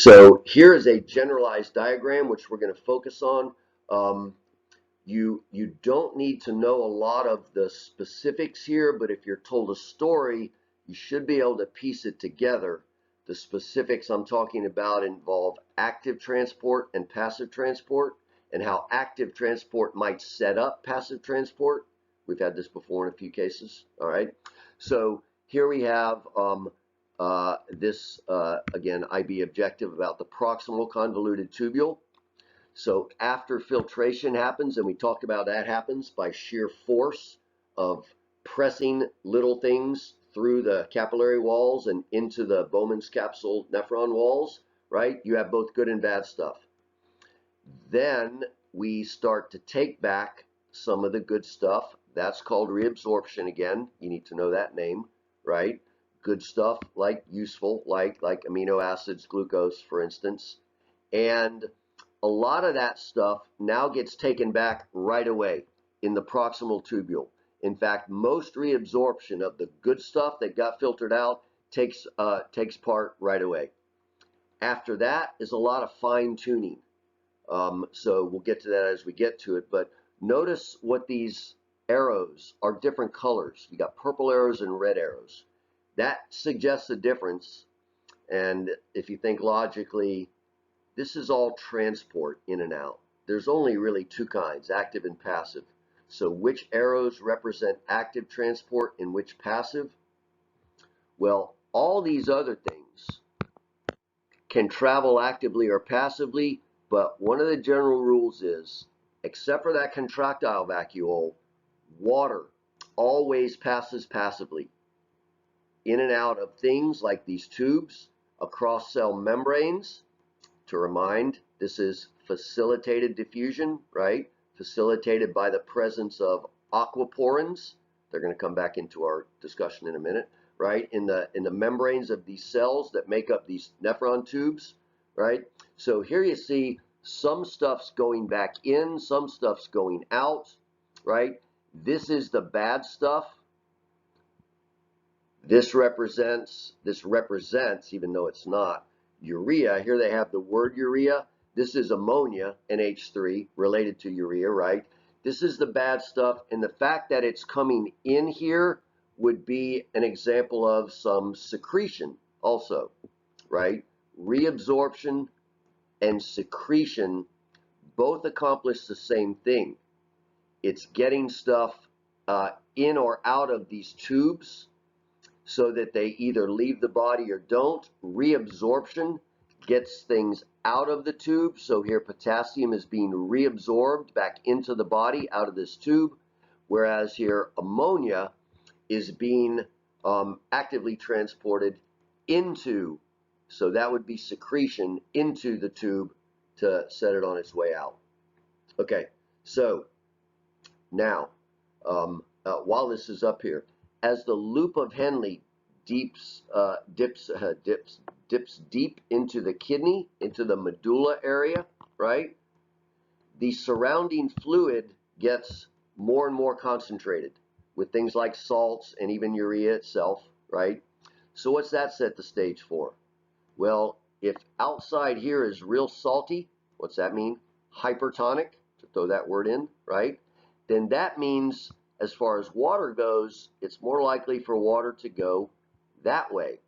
So here is a generalized diagram, which we're going to focus on. You don't need to know a lot of the specifics here, but if you're told a story, you should be able to piece it together. The specifics I'm talking about involve active transport and passive transport, and how active transport might set up passive transport. We've had this before in a few cases. All right. So here we have this, again, IB objective about the proximal convoluted tubule. So after filtration happens, and we talked about that happens by sheer force of pressing little things through the capillary walls and into the Bowman's capsule nephron walls, right? You have both good and bad stuff. Then we start to take back some of the good stuff. That's called reabsorption again. You need to know that name, right? Good stuff like useful, like amino acids, glucose, for instance. And a lot of that stuff now gets taken back right away in the proximal tubule. In fact, most reabsorption of the good stuff that got filtered out takes part right away. After that is a lot of fine tuning. So we'll get to that as we get to it. But notice what these arrows are different colors. We got purple arrows and red arrows. That suggests a difference. And if you think logically, this is all transport in and out. There's only really two kinds, active and passive. So which arrows represent active transport and which passive? Well, all these other things can travel actively or passively, but one of the general rules is, except for that contractile vacuole, water always passes passively in and out of things like these tubes, across cell membranes. To remind, this is facilitated diffusion, right? Facilitated by the presence of aquaporins. They're going to come back into our discussion in a minute, right? In the membranes of these cells that make up these nephron tubes, right? So here you see some stuff's going back in, some stuff's going out, right? This is the bad stuff. This represents, even though it's not, urea. Here they have the word urea. This is ammonia, NH3, related to urea, right? This is the bad stuff, and the fact that it's coming in here would be an example of some secretion also, right? Reabsorption and secretion both accomplish the same thing. It's getting stuff in or out of these tubes so that they either leave the body or don't. Reabsorption gets things out of the tube. So here potassium is being reabsorbed back into the body out of this tube, whereas here ammonia is being actively transported into, so that would be secretion, into the tube to set it on its way out. Okay, so now while this is up here, as the loop of Henle dips deep into the kidney, into the medulla area, right? The surrounding fluid gets more and more concentrated with things like salts and even urea itself, right? So what's that set the stage for? Well, if outside here is real salty, what's that mean? Hypertonic, to throw that word in, right? Then that means, as far as water goes, it's more likely for water to go that way.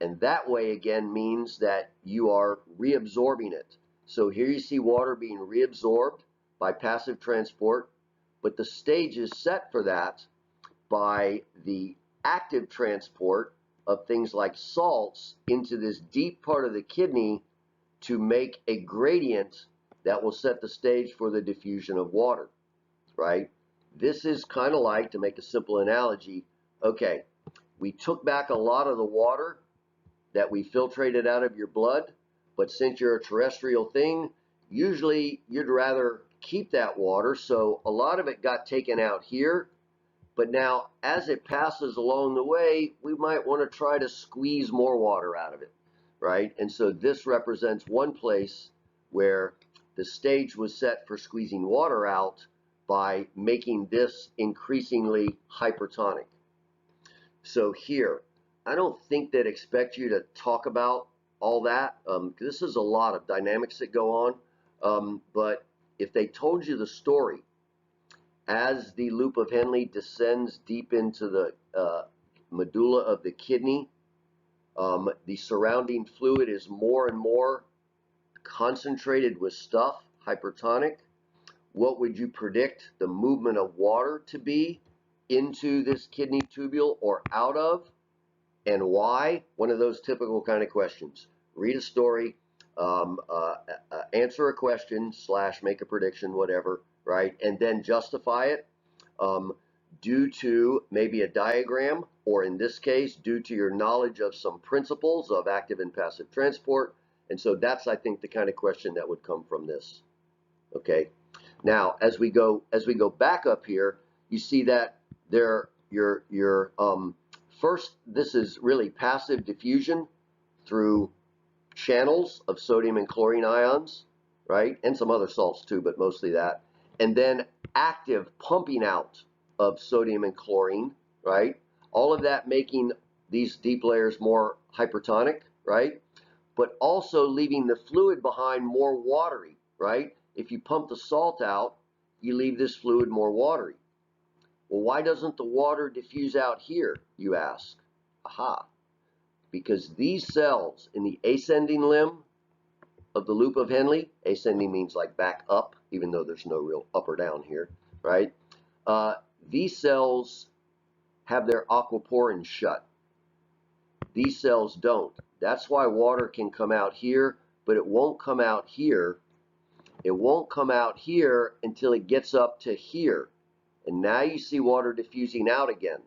And that way again means that you are reabsorbing it. So here you see water being reabsorbed by passive transport, but the stage is set for that by the active transport of things like salts into this deep part of the kidney to make a gradient that will set the stage for the diffusion of water, right? This is kind of like, to make a simple analogy, okay, we took back a lot of the water that we filtrated out of your blood, but since you're a terrestrial thing, usually you'd rather keep that water, so a lot of it got taken out here, but now as it passes along the way, we might want to try to squeeze more water out of it, right? And so this represents one place where the stage was set for squeezing water out by making this increasingly hypertonic. So here, I don't think they'd expect you to talk about all that. This is a lot of dynamics that go on. But if they told you the story, as the loop of Henle descends deep into the medulla of the kidney, the surrounding fluid is more and more concentrated with stuff, hypertonic. What would you predict the movement of water to be into this kidney tubule or out of, and why? One of those typical kind of questions. Read a story, answer a question / make a prediction, whatever, right? And then justify it due to maybe a diagram, or in this case, due to your knowledge of some principles of active and passive transport. And so that's, I think, the kind of question that would come from this. Okay. Now, as we go back up here, you see that your first, this is really passive diffusion through channels of sodium and chlorine ions, right? And some other salts too, but mostly that. And then active pumping out of sodium and chlorine, right? All of that making these deep layers more hypertonic, right? But also leaving the fluid behind more watery, right? If you pump the salt out, you leave this fluid more watery. Well, why doesn't the water diffuse out here, you ask? Aha. Because these cells in the ascending limb of the loop of Henle, ascending means like back up, even though there's no real up or down here, right? These cells have their aquaporins shut. These cells don't. That's why water can come out here, but it won't come out here. It won't come out here until it gets up to here. And now you see water diffusing out again.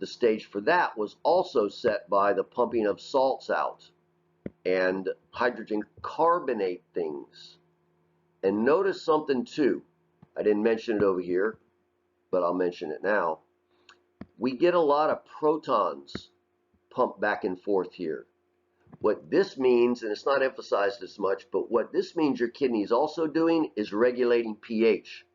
The stage for that was also set by the pumping of salts out and hydrogen carbonate things. And notice something too. I didn't mention it over here, but I'll mention it now. We get a lot of protons pumped back and forth here. What this means, and it's not emphasized as much, but what this means your kidney is also doing is regulating pH,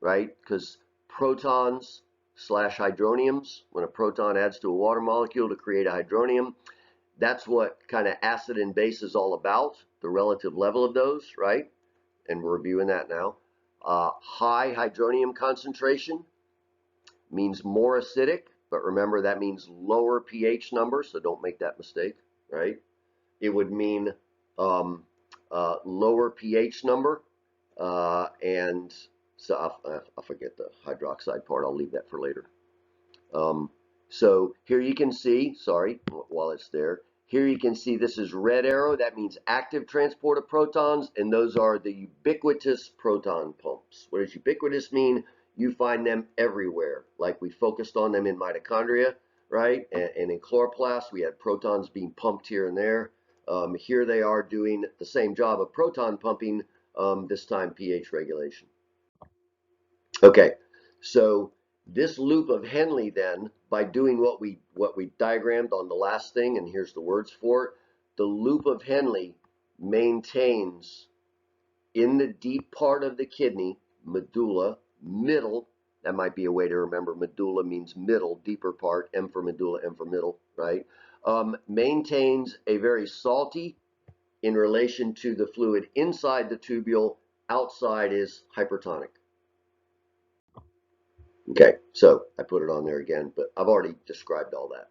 right? Because protons / hydroniums, when a proton adds to a water molecule to create a hydronium, that's what kind of acid and base is all about, the relative level of those, right? And we're reviewing that now. High hydronium concentration means more acidic, but remember that means lower pH number, so don't make that mistake, right? It would mean lower pH number, and so I'll forget the hydroxide part. I'll leave that for later. So here you can see, sorry, while it's there, here you can see this is red arrow. That means active transport of protons, and those are the ubiquitous proton pumps. What does ubiquitous mean? You find them everywhere. Like we focused on them in mitochondria, right? And in chloroplasts, we had protons being pumped here and there. Here they are doing the same job of proton pumping, this time pH regulation. Okay, so this loop of Henle then, by doing what we diagrammed on the last thing, and here's the words for it, the loop of Henle maintains in the deep part of the kidney, medulla, middle, that might be a way to remember, medulla means middle, deeper part, M for medulla, M for middle, right? Maintains a very salty in relation to the fluid inside the tubule, outside is hypertonic. Okay, so I put it on there again, but I've already described all that.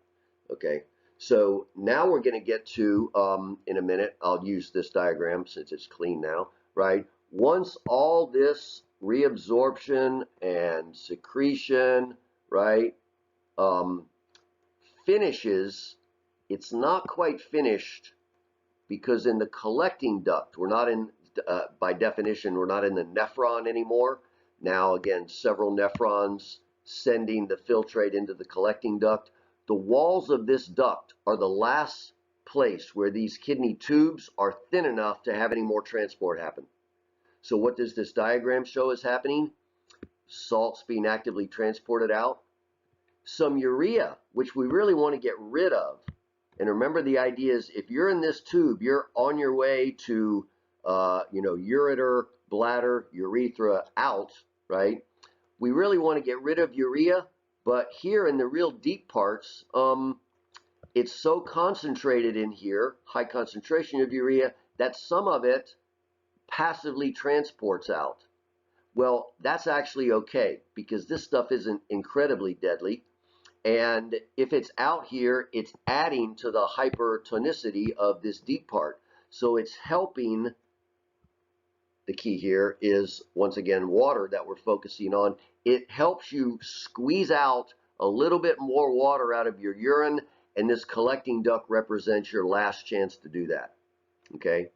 Okay, so now we're going to get to, in a minute, I'll use this diagram since it's clean now, right? Once all this reabsorption and secretion, right, finishes, it's not quite finished because in the collecting duct, we're not in, by definition, we're not in the nephron anymore. Now, again, several nephrons sending the filtrate into the collecting duct. The walls of this duct are the last place where these kidney tubes are thin enough to have any more transport happen. So what does this diagram show is happening? Salts being actively transported out. Some urea, which we really want to get rid of. And remember, the idea is if you're in this tube, you're on your way to, ureter, bladder, urethra out, right? We really want to get rid of urea, but here in the real deep parts, it's so concentrated in here, high concentration of urea, that some of it passively transports out. Well, that's actually okay because this stuff isn't incredibly deadly. And if it's out here, it's adding to the hypertonicity of this deep part. So it's helping. The key here is, once again, water that we're focusing on. It helps you squeeze out a little bit more water out of your urine, and this collecting duct represents your last chance to do that. Okay?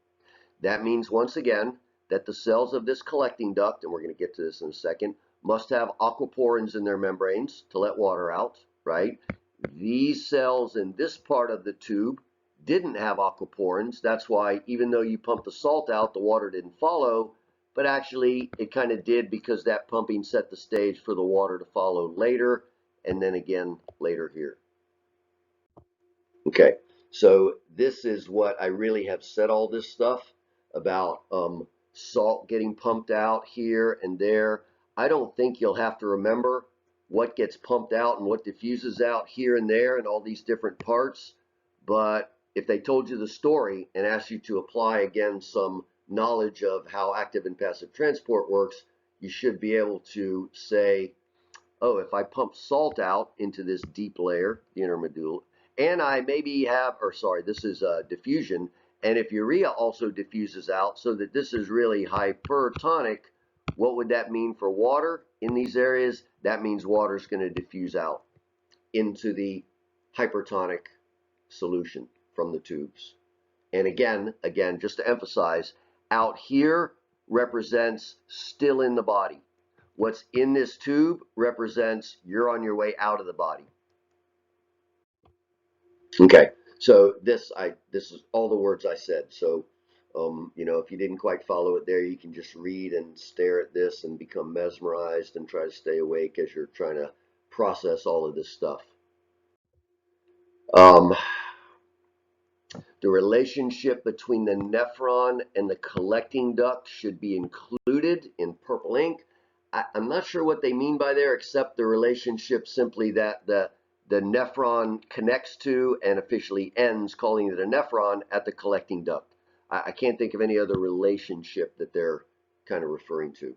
That means, once again, that the cells of this collecting duct, and we're going to get to this in a second, must have aquaporins in their membranes to let water out, right? These cells in this part of the tube didn't have aquaporins. That's why even though you pumped the salt out, the water didn't follow, but actually it kind of did because that pumping set the stage for the water to follow later, and then again later here. Okay, so this is what I really have said all this stuff about salt getting pumped out here and there. I don't think you'll have to remember what gets pumped out and what diffuses out here and there and all these different parts, but if they told you the story and asked you to apply again some knowledge of how active and passive transport works, you should be able to say, oh, if I pump salt out into this deep layer, the intermedulla, and I maybe have, or sorry, this is diffusion, and if urea also diffuses out so that this is really hypertonic, what would that mean for water in these areas? That means water is going to diffuse out into the hypertonic solution from the tubes. And again, just to emphasize, out here represents still in the body. What's in this tube represents you're on your way out of the body. Okay, so this is all the words I said. So, if you didn't quite follow it there, you can just read and stare at this and become mesmerized and try to stay awake as you're trying to process all of this stuff. The relationship between the nephron and the collecting duct should be included in purple ink. I'm not sure what they mean by there, except the relationship simply that the nephron connects to and officially ends, calling it a nephron, at the collecting duct. I can't think of any other relationship that they're kind of referring to.